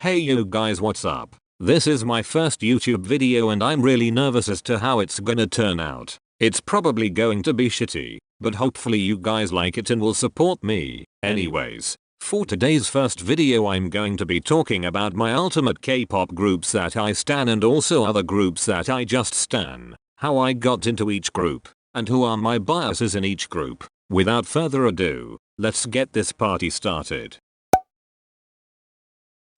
Hey you guys, what's up? This is my first YouTube video and I'm really nervous as to how it's gonna turn out. It's probably going to be shitty, but hopefully you guys like it and will support me. Anyways, for today's first video I'm going to be talking about my ultimate K-pop groups that I stan and also other groups that I just stan, how I got into each group, and who are my biases in each group. Without further ado, let's get this party started.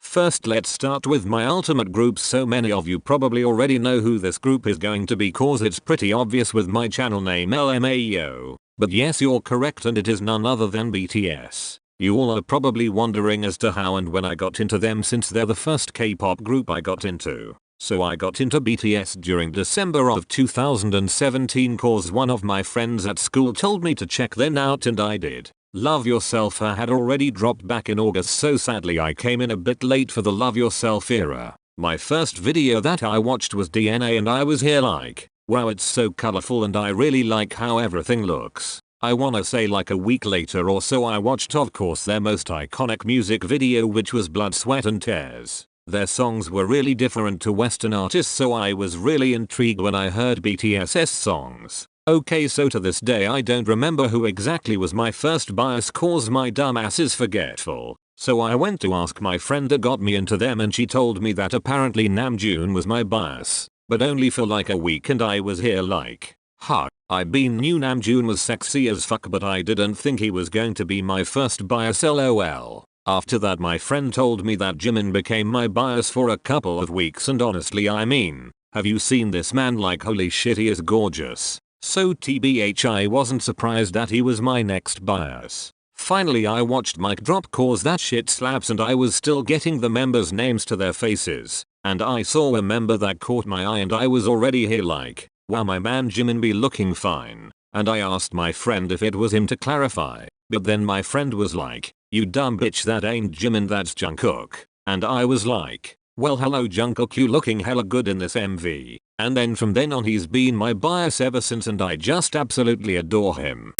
First, let's start with my ultimate group. So many of you probably already know who this group is going to be cause it's pretty obvious with my channel name LMAO. But yes, you're correct and it is none other than BTS. You all are probably wondering as to how and when I got into them since they're the first K-pop group I got into. So I got into BTS during December of 2017 cause one of my friends at school told me to check them out and I did. Love Yourself had already dropped back in August, so sadly I came in a bit late for the Love Yourself era. My first video that I watched was DNA and I was here like, wow, it's so colorful and I really like how everything looks. I wanna say like a week later or so I watched of course their most iconic music video, which was Blood, Sweat and Tears. Their songs were really different to Western artists, so I was really intrigued when I heard BTS's songs. Okay, so to this day I don't remember who exactly was my first bias cause my dumb ass is forgetful. So I went to ask my friend that got me into them and she told me that apparently Namjoon was my bias. But only for like a week and I was here like, huh, I knew Namjoon was sexy as fuck but I didn't think he was going to be my first bias, lol. After that my friend told me that Jimin became my bias for a couple of weeks and honestly I mean, have you seen this man? Like holy shit, he is gorgeous. So TBH I wasn't surprised that he was my next bias. Finally I watched Mic Drop cause that shit slaps and I was still getting the members' names to their faces. And I saw a member that caught my eye and I was already here like, wow, my man Jimin be looking fine. And I asked my friend if it was him to clarify. But then my friend was like, you dumb bitch, that ain't Jimin, that's Jungkook. And I was like, well hello Jungkook, you looking hella good in this MV. And then from then on he's been my bias ever since and I just absolutely adore him.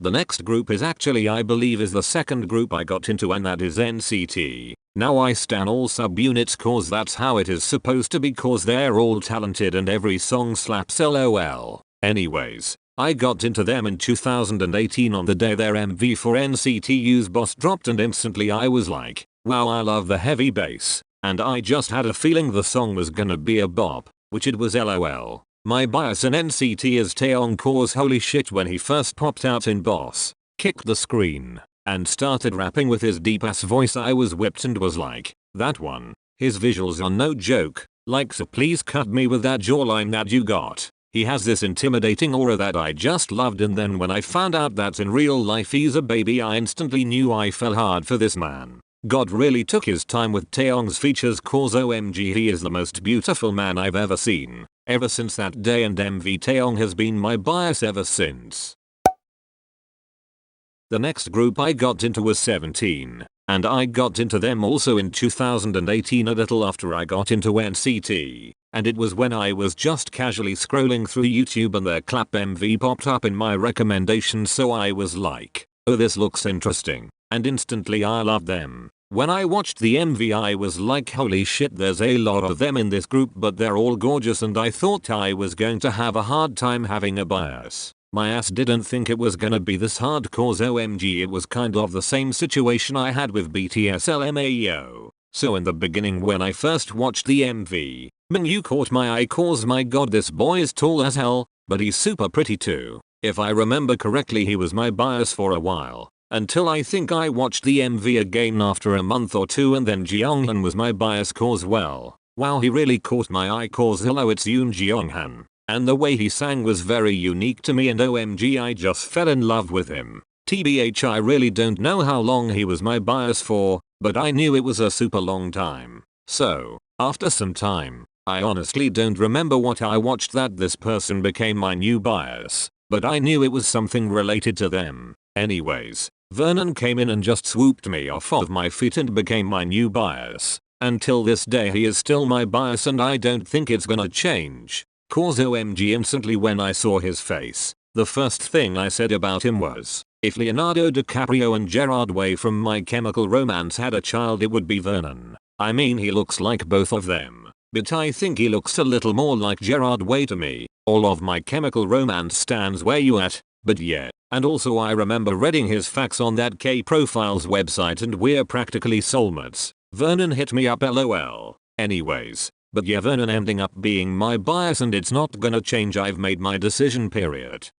The next group is actually I believe is the second group I got into and that is NCT. Now I stan all subunits cause that's how it is supposed to be cause they're all talented and every song slaps, lol. Anyways, I got into them in 2018 on the day their MV for NCTU's Boss dropped and instantly I was like, wow, I love the heavy bass. And I just had a feeling the song was gonna be a bop, which it was, lol. My bias in NCT is Taeyong cause holy shit, when he first popped out in Boss, kicked the screen, and started rapping with his deep ass voice I was whipped and was like, that one. His visuals are no joke, like so please cut me with that jawline that you got. He has this intimidating aura that I just loved, and then when I found out that in real life he's a baby I instantly knew I fell hard for this man. God really took his time with Taeyong's features cause OMG he is the most beautiful man I've ever seen. Ever since that day and MV Taeyong has been my bias ever since. The next group I got into was 17. And I got into them also in 2018 a little after I got into NCT. And it was when I was just casually scrolling through YouTube and their Clap MV popped up in my recommendations, so I was like, oh this looks interesting. And instantly I loved them. When I watched the MV I was like holy shit, there's a lot of them in this group but they're all gorgeous and I thought I was going to have a hard time having a bias. My ass didn't think it was gonna be this hard cause OMG it was kind of the same situation I had with BTS LMAO. So in the beginning when I first watched the MV, Mingyu caught my eye cause my god this boy is tall as hell, but he's super pretty too. If I remember correctly he was my bias for a while. Until I think I watched the MV again after a month or two and then Jeonghan was my bias cause well, wow he really caught my eye cause hello it's Yoon Jeonghan. And the way he sang was very unique to me and OMG I just fell in love with him. TBH I really don't know how long he was my bias for, but I knew it was a super long time. So, after some time, I honestly don't remember what I watched that this person became my new bias, but I knew it was something related to them. Anyways, Vernon came in and just swooped me off of my feet and became my new bias. Until this day he is still my bias and I don't think it's gonna change. Cause OMG instantly when I saw his face, the first thing I said about him was, If Leonardo DiCaprio and Gerard Way from My Chemical Romance had a child, it would be Vernon. I mean, he looks like both of them, but I think he looks a little more like Gerard Way to me. All of My Chemical Romance stans, where you at? But yeah, and also I remember reading his facts on that K-Profiles website and we're practically soulmates. Vernon hit me up lol. Anyways, but yeah, Vernon ending up being my bias and it's not gonna change. I've made my decision, period.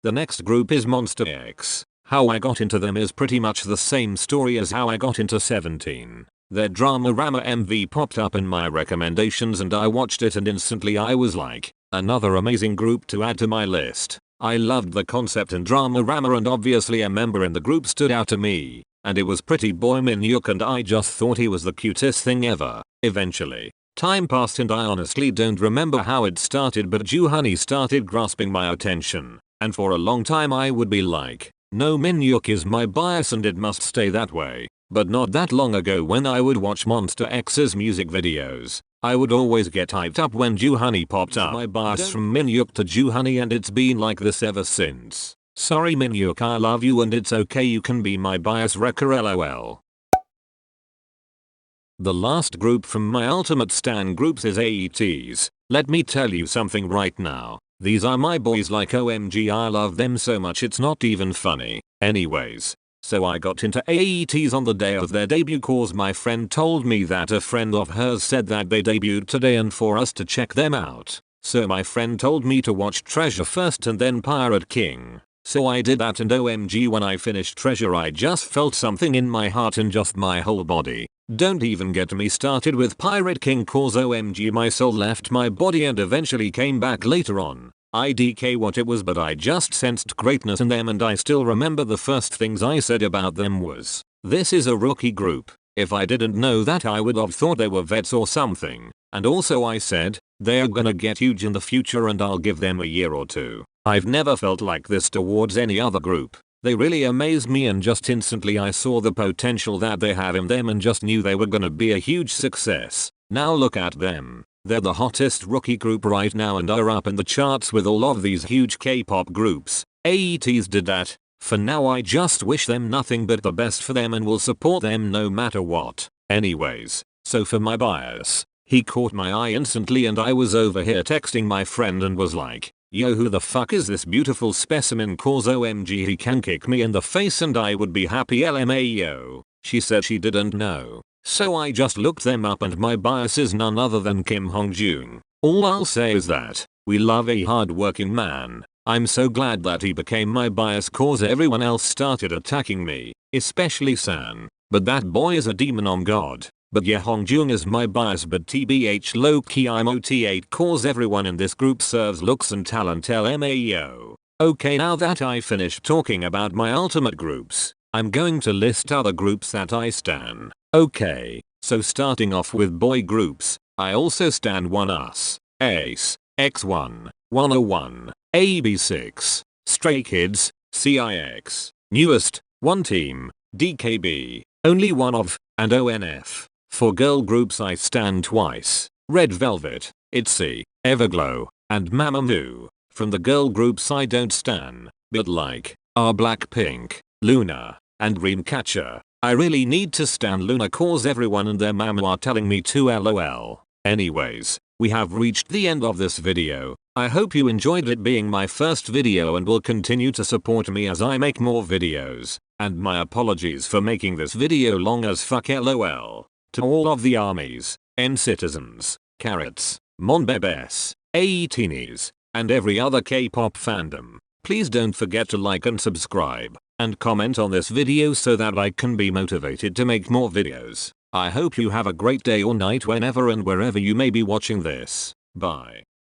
The next group is Monsta X. How I got into them is pretty much the same story as how I got into 17. Their Dramarama MV popped up in my recommendations and I watched it and instantly I was like, another amazing group to add to my list. I loved the concept and Dramarama and obviously a member in the group stood out to me. And it was Pretty Boy Minhyuk and I just thought he was the cutest thing ever. Eventually, time passed and I honestly don't remember how it started, but Honey started grasping my attention. And for a long time I would be like, no, Minhyuk is my bias and it must stay that way. But not that long ago when I would watch Monsta X's music videos, I would always get hyped up when Honey popped up. My bias from Minhyuk to Honey and it's been like this ever since. Sorry Minhyuk, I love you and it's okay, you can be my bias wrecker lol. The last group from my ultimate stan groups is AETs. Let me tell you something right now. These are my boys, like OMG I love them so much it's not even funny. Anyways, so I got into AETs on the day of their debut cause my friend told me that a friend of hers said that they debuted today and for us to check them out. So my friend told me to watch Treasure first and then Pirate King. So I did that and OMG when I finished Treasure I just felt something in my heart and just my whole body. Don't even get me started with Pirate King cause OMG my soul left my body and eventually came back later on. IDK what it was, but I just sensed greatness in them and I still remember the first things I said about them was, this is a rookie group. If I didn't know that I would have thought they were vets or something. And also I said, they're gonna get huge in the future and I'll give them a year or two. I've never felt like this towards any other group. They really amazed me and just instantly I saw the potential that they have in them and just knew they were gonna be a huge success. Now look at them. They're the hottest rookie group right now and are up in the charts with all of these huge K-pop groups. AETs did that. For now I just wish them nothing but the best for them and will support them no matter what. Anyways, so for my bias, he caught my eye instantly and I was over here texting my friend and was like, yo, who the fuck is this beautiful specimen cause OMG he can kick me in the face and I would be happy LMAO. She said she didn't know. So I just looked them up and my bias is none other than Kim Hong-joon. All I'll say is that, we love a hard-working man. I'm so glad that he became my bias cause everyone else started attacking me, especially San. But that boy is a demon on God. But yeah, Hongjoong is my bias, but TBH low-key I'm OT8 cause everyone in this group serves looks and talent LMAO. Okay, now that I finished talking about my ultimate groups, I'm going to list other groups that I stan. Okay, so starting off with boy groups, I also stan ONEUS, Ace, X1, 101, AB6, Stray Kids, CIX, Newest, One Team, DKB, Only One Of, and ONF. For girl groups I stan twice, Red Velvet, ITZY, Everglow, and Mamamoo. From the girl groups I don't stan, but like, are Blackpink, Luna, and Dreamcatcher. I really need to stan Luna cause everyone and their mama are telling me to lol. Anyways, we have reached the end of this video. I hope you enjoyed it being my first video and will continue to support me as I make more videos. And my apologies for making this video long as fuck lol. To all of the armies, N-citizens, carrots, Monbebes, AETinis, and every other K-pop fandom, please don't forget to like and subscribe, and comment on this video so that I can be motivated to make more videos. I hope you have a great day or night whenever and wherever you may be watching this. Bye.